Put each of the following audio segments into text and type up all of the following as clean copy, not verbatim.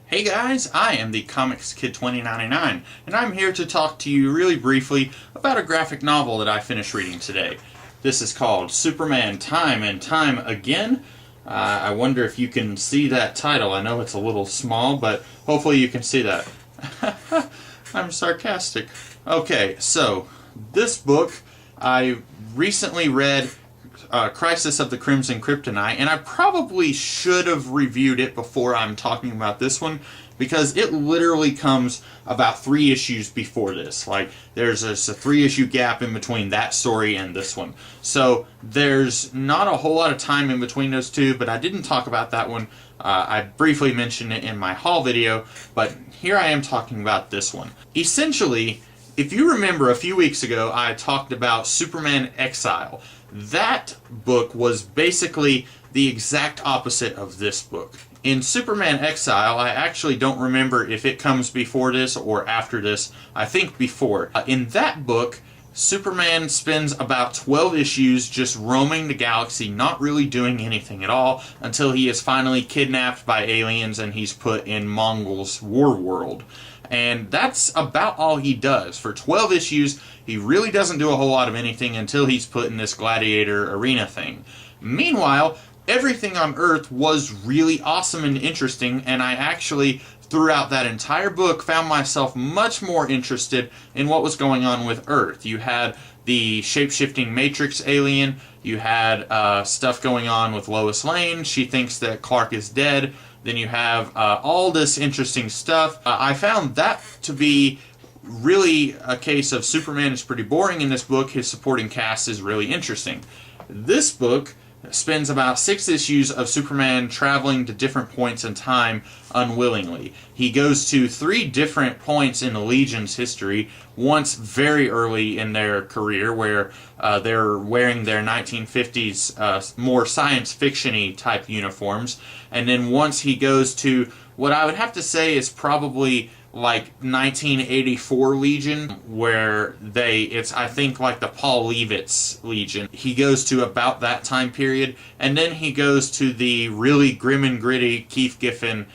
Hey guys, I am the Comics Kid 2099, and I'm here to talk to you really briefly about a graphic novel that I finished reading today. This is called Superman Time and Time Again. I wonder if you can see that title. I know it's a little small, but hopefully you can see that. I'm sarcastic. Okay, so this book I recently read Crisis of the Crimson Kryptonite, and I probably should have reviewed it before I'm talking about this one, because it literally comes about 3 issues before this. Like, there's a 3-issue gap in between that story and this one. So there's not a whole lot of time in between those two, but I didn't talk about that one. I briefly mentioned it in my haul video, but here I am talking about this one. Essentially, if you remember a few weeks ago, I talked about Superman Exile. That book was basically the exact opposite of this book. In Superman Exile, I actually don't remember if it comes before this or after this. I think before. In that book, Superman spends about 12 issues just roaming the galaxy, not really doing anything at all, until he is finally kidnapped by aliens and he's put in Mongol's war world. And that's about all he does. For 12 issues, he really doesn't do a whole lot of anything until he's put in this gladiator arena thing. Meanwhile, everything on Earth was really awesome and interesting, and I actually, throughout that entire book, found myself much more interested in what was going on with Earth. You had the shape-shifting Matrix alien, you had stuff going on with Lois Lane. She thinks that Clark is dead. Then you have all this interesting stuff. I found that to be really a case of Superman is pretty boring in this book. His supporting cast is really interesting. This book spends about 6 issues of Superman traveling to different points in time unwillingly. He goes to 3 different points in the Legion's history, once very early in their career where they're wearing their 1950s more science fiction-y type uniforms, and then once he goes to what I would have to say is probably like 1984 Legion, where it's I think like the Paul Levitz Legion. He goes to about that time period, and then he goes to the really grim and gritty Keith Giffen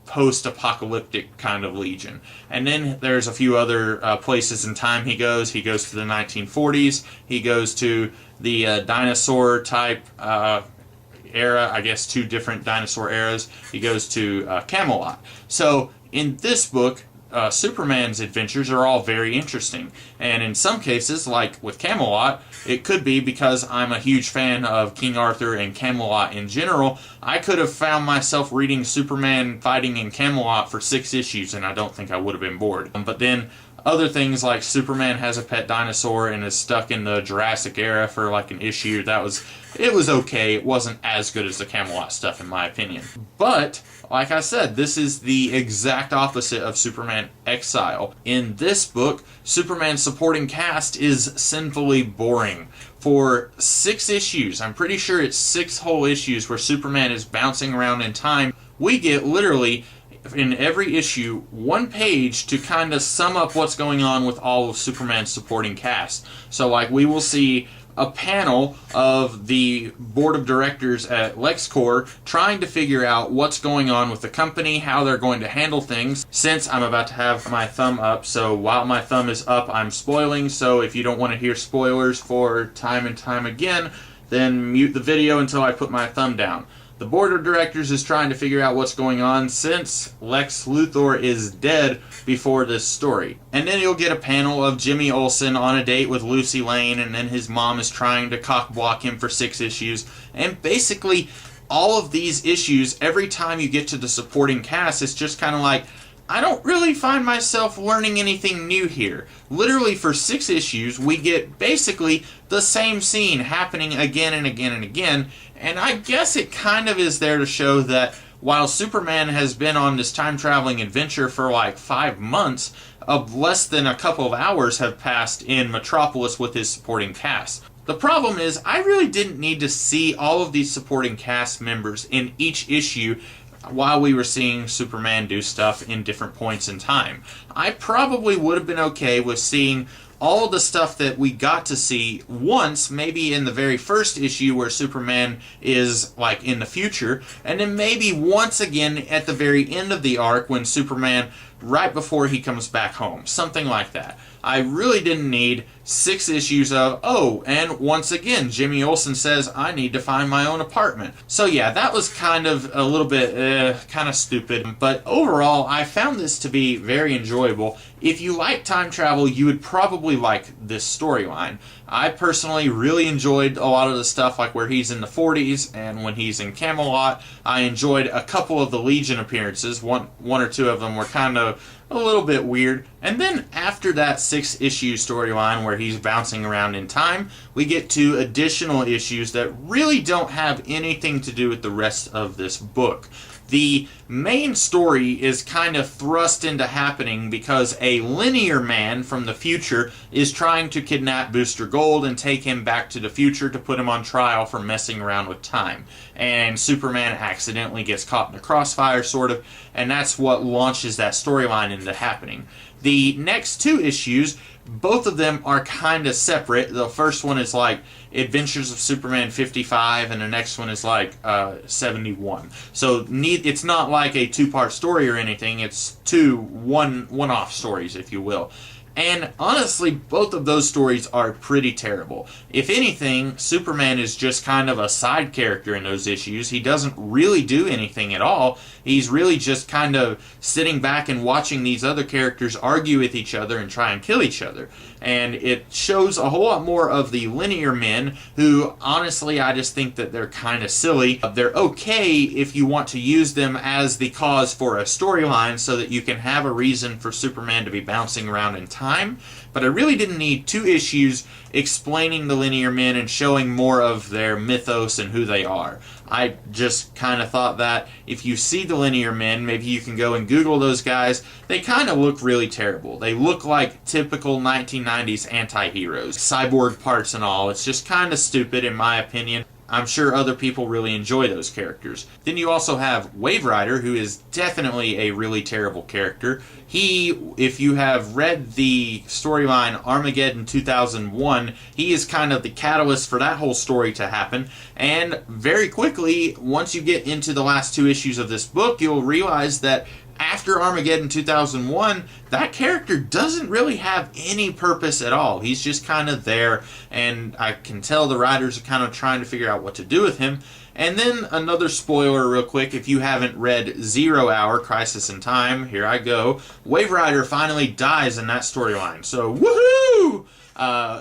post-apocalyptic kind of Legion. And then there's a few other places in time he goes. He goes to the 1940s. He goes to the dinosaur type era, I guess 2 different dinosaur eras. He goes to Camelot. So in this book, Superman's adventures are all very interesting. And in some cases, like with Camelot, it could be because I'm a huge fan of King Arthur and Camelot in general. I could have found myself reading Superman fighting in Camelot for 6 issues, and I don't think I would have been bored. But then other things like Superman has a pet dinosaur and is stuck in the Jurassic era for like an issue. It was okay. It wasn't as good as the Camelot stuff in my opinion. But like I said, this is the exact opposite of Superman Exile. In this book, Superman's supporting cast is sinfully boring. For 6 issues, I'm pretty sure it's 6 whole issues where Superman is bouncing around in time, we get literally in every issue 1 page to kind of sum up what's going on with all of Superman's supporting cast. So like we will see a panel of the board of directors at LexCorp trying to figure out what's going on with the company, how they're going to handle things. Since I'm about to have my thumb up, so while my thumb is up, I'm spoiling, so if you don't want to hear spoilers for Time and Time Again, then mute the video until I put my thumb down. The board of directors is trying to figure out what's going on since Lex Luthor is dead before this story. And then you'll get a panel of Jimmy Olsen on a date with Lucy Lane, and then his mom is trying to cock-block him for 6 issues. And basically, all of these issues, every time you get to the supporting cast, it's just kind of like, I don't really find myself learning anything new here. Literally for 6 issues, we get basically the same scene happening again and again and again, and I guess it kind of is there to show that while Superman has been on this time-traveling adventure for like 5 months, of less than a couple of hours have passed in Metropolis with his supporting cast. The problem is, I really didn't need to see all of these supporting cast members in each issue while we were seeing Superman do stuff in different points in time. I probably would have been okay with seeing all the stuff that we got to see once, maybe in the very first issue where Superman is like in the future, and then maybe once again at the very end of the arc when Superman, right before he comes back home. Something like that. I really didn't need 6 issues of, oh, and once again, Jimmy Olsen says I need to find my own apartment. So yeah, that was kind of a little bit kind of stupid, but overall, I found this to be very enjoyable. If you like time travel, you would probably like this storyline. I personally really enjoyed a lot of the stuff like where he's in the 40s and when he's in Camelot. I enjoyed a couple of the Legion appearances. One or two of them were kind of a little bit weird. And then after that 6-issue storyline where he's bouncing around in time, we get to additional issues that really don't have anything to do with the rest of this book. The main story is kind of thrust into happening because a linear man from the future is trying to kidnap Booster Gold and take him back to the future to put him on trial for messing around with time. And Superman accidentally gets caught in the crossfire, sort of, and that's what launches that storyline into happening. The next 2 issues, both of them are kind of separate. The first one is like Adventures of Superman 55, and the next one is like 71. So it's not like a 2-part story or anything. It's 2 one-off stories, if you will. And honestly, both of those stories are pretty terrible. If anything, Superman is just kind of a side character in those issues. He doesn't really do anything at all. He's really just kind of sitting back and watching these other characters argue with each other and try and kill each other. And it shows a whole lot more of the linear men who, honestly, I just think that they're kind of silly. They're okay if you want to use them as the cause for a storyline so that you can have a reason for Superman to be bouncing around in time. But I really didn't need 2 issues explaining the linear men and showing more of their mythos and who they are. I just kind of thought that if you see the linear men, maybe you can go and Google those guys. They kind of look really terrible. They look like typical 1990s anti-heroes. Cyborg parts and all. It's just kind of stupid in my opinion. I'm sure other people really enjoy those characters. Then you also have Wave Rider, who is definitely a really terrible character. He, if you have read the storyline Armageddon 2001, he is kind of the catalyst for that whole story to happen. And very quickly, once you get into the last 2 issues of this book, you'll realize that after Armageddon 2001, that character doesn't really have any purpose at all. He's just kind of there, and I can tell the writers are kind of trying to figure out what to do with him. And then another spoiler real quick, if you haven't read 0 Hour, Crisis in Time, here I go. Wave Rider finally dies in that storyline, so woohoo!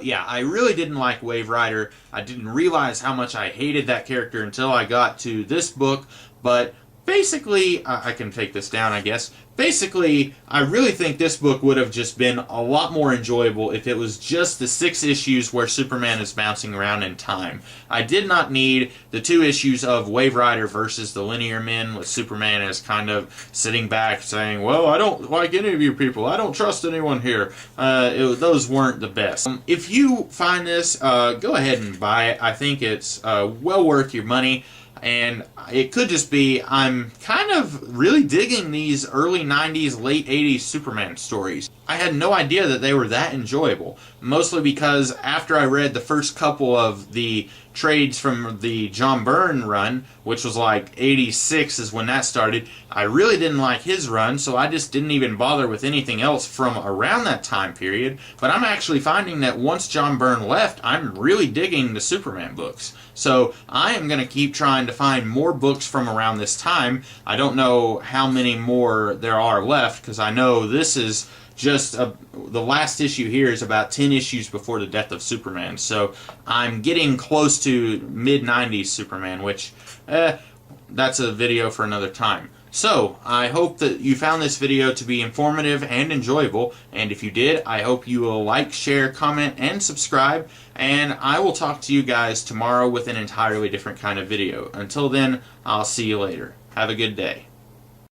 Yeah, I really didn't like Wave Rider. I didn't realize how much I hated that character until I got to this book, but basically, I can take this down, I guess. Basically, I really think this book would have just been a lot more enjoyable if it was just the 6 issues where Superman is bouncing around in time. I did not need the 2 issues of Wave Rider versus the Linear Men with Superman as kind of sitting back saying, well, I don't like any of you people. I don't trust anyone here. Those weren't the best. If you find this, go ahead and buy it. I think it's well worth your money. And it could just be I'm kind of really digging these early 90s, late 80s Superman stories. I had no idea that they were that enjoyable. Mostly because after I read the first couple of the trades from the John Byrne run, which was like 86 is when that started, I really didn't like his run, so I just didn't even bother with anything else from around that time period. But I'm actually finding that once John Byrne left, I'm really digging the Superman books. So I am going to keep trying to find more books from around this time. I don't know how many more there are left, because I know this is just the last issue here is about 10 issues before the death of Superman. So I'm getting close to mid-90s Superman, which that's a video for another time. So I hope that you found this video to be informative and enjoyable, and if you did, I hope you will like, share, comment, and subscribe, and I will talk to you guys tomorrow with an entirely different kind of video. Until then, I'll see you later. Have a good day.